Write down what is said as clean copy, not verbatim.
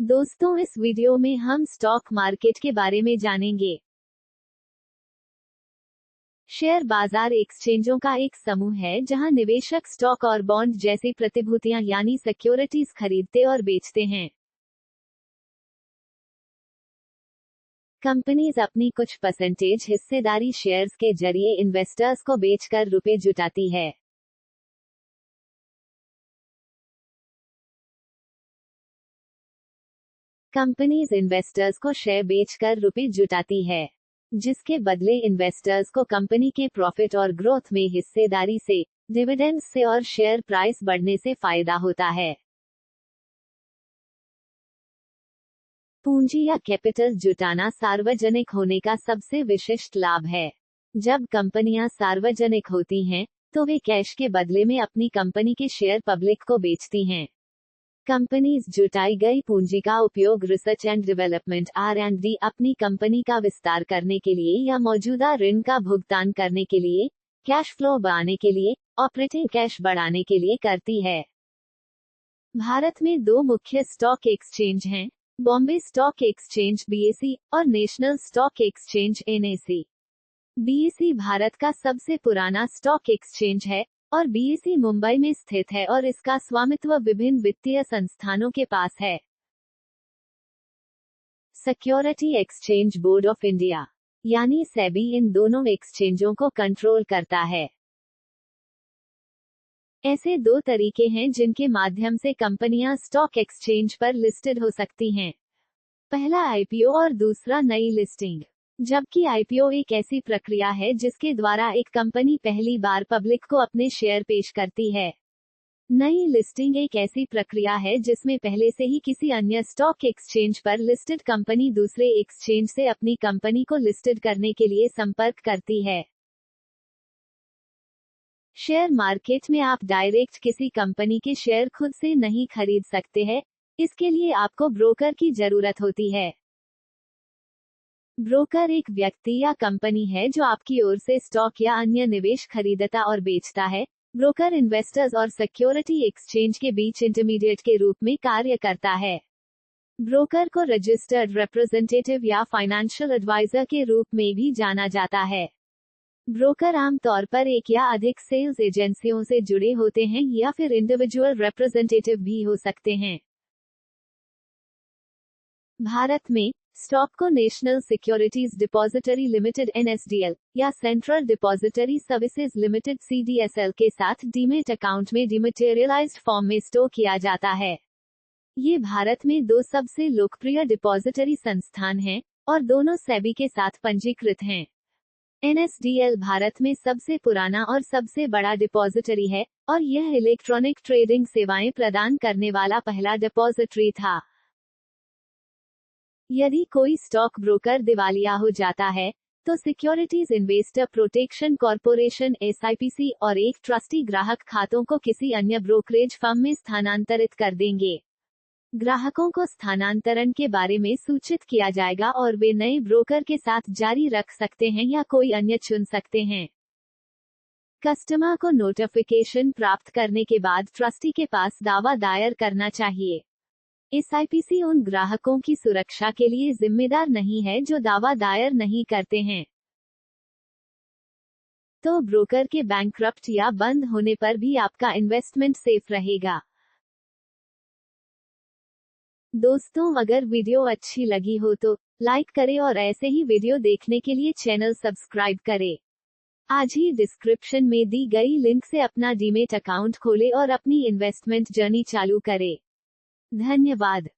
दोस्तों, इस वीडियो में हम स्टॉक मार्केट के बारे में जानेंगे। शेयर बाजार एक्सचेंजों का एक समूह है जहां निवेशक स्टॉक और बॉन्ड जैसी प्रतिभूतियां यानी सिक्योरिटीज खरीदते और बेचते हैं। कंपनीज अपनी कुछ परसेंटेज हिस्सेदारी शेयर्स के जरिए इन्वेस्टर्स को बेचकर रुपए जुटाती है। कंपनीज इन्वेस्टर्स को शेयर बेचकर रुपए जुटाती है, जिसके बदले इन्वेस्टर्स को कंपनी के प्रॉफिट और ग्रोथ में हिस्सेदारी से, डिविडेंड्स से और शेयर प्राइस बढ़ने से फायदा होता है। पूंजी या कैपिटल जुटाना सार्वजनिक होने का सबसे विशिष्ट लाभ है। जब कंपनियां सार्वजनिक होती हैं, तो वे कैश के बदले में अपनी कंपनी के शेयर पब्लिक को बेचती हैं। कंपनीज जुटाई गई पूंजी का उपयोग रिसर्च एंड डेवलपमेंट R&D, अपनी कंपनी का विस्तार करने के लिए या मौजूदा ऋण का भुगतान करने के लिए, कैश फ्लो बढ़ाने के लिए, ऑपरेटिंग कैश बढ़ाने के लिए करती है। भारत में दो मुख्य स्टॉक एक्सचेंज हैं, बॉम्बे स्टॉक एक्सचेंज BSE और national stock exchange NSE। BSE Bharat का सबसे पुराना स्टॉक एक्सचेंज है और BSE मुंबई में स्थित है और इसका स्वामित्व विभिन्न वित्तीय संस्थानों के पास है। Security exchange board of India यानी सेबी इन दोनों एक्सचेंजों को कंट्रोल करता है। ऐसे दो तरीके हैं जिनके माध्यम से कंपनियां स्टॉक एक्सचेंज पर लिस्टेड हो सकती हैं। पहला IPO और दूसरा नई लिस्टिंग। जबकि IPO एक ऐसी प्रक्रिया है जिसके द्वारा एक कंपनी पहली बार पब्लिक को अपने शेयर पेश करती है। नई लिस्टिंग एक ऐसी प्रक्रिया है जिसमें पहले से ही किसी अन्य स्टॉक एक्सचेंज पर लिस्टेड कंपनी दूसरे एक्सचेंज से अपनी कंपनी को लिस्टेड करने के लिए संपर्क करती है। शेयर मार्केट में आप डायरेक्ट किसी कंपनी के शेयर खुद से नहीं खरीद सकते हैं, इसके लिए आपको ब्रोकर की जरूरत होती है। ब्रोकर एक व्यक्ति या कंपनी है जो आपकी ओर से स्टॉक या अन्य निवेश खरीदता और बेचता है। ब्रोकर इन्वेस्टर्स और सिक्योरिटी एक्सचेंज के बीच इंटरमीडिएट के रूप में कार्य करता है। ब्रोकर को रजिस्टर्ड रिप्रेजेंटेटिव या फाइनेंशियल एडवाइजर के रूप में भी जाना जाता है। ब्रोकर आमतौर पर एक या अधिक सेल्स एजेंसियों से जुड़े होते हैं या फिर इंडिविजुअल रिप्रेजेंटेटिव भी हो सकते हैं। भारत में स्टॉक को national securities depository limited NSDL या central depository services limited CDSL के साथ डीमेट अकाउंट में डिमटेरियलाइज्ड फॉर्म में स्टोर किया जाता है। ये भारत में दो सबसे लोकप्रिय डिपॉजिटरी संस्थान हैं और दोनों सेबी के साथ पंजीकृत हैं। NSDL भारत में सबसे पुराना और सबसे बड़ा डिपॉजिटरी है और यह इलेक्ट्रॉनिक ट्रेडिंग सेवाएं प्रदान करने वाला पहला डिपॉजिटरी था। यदि कोई स्टॉक ब्रोकर दिवालिया हो जाता है, तो securities investor protection corporation SIPC और एक ट्रस्टी ग्राहक खातों को किसी अन्य ब्रोकरेज फर्म में स्थानांतरित कर देंगे। ग्राहकों को स्थानांतरण के बारे में सूचित किया जाएगा और वे नए ब्रोकर के साथ जारी रख सकते हैं या कोई अन्य चुन सकते हैं। कस्टमर को नोटिफिकेशन प्राप्त करने के बाद ट्रस्टी के पास दावा दायर करना चाहिए। SIPC उन ग्राहकों की सुरक्षा के लिए जिम्मेदार नहीं है जो दावा दायर नहीं करते हैं। तो ब्रोकर के बैंकक्रप्ट या बंद होने पर भी आपका इन्वेस्टमेंट सेफ रहेगा। दोस्तों, अगर वीडियो अच्छी लगी हो तो लाइक करें और ऐसे ही वीडियो देखने के लिए चैनल सब्सक्राइब करें। आज ही डिस्क्रिप्शन में दी गई लिंक से अपना डीमेट अकाउंट खोलें और अपनी इन्वेस्टमेंट जर्नी चालू करें। धन्यवाद।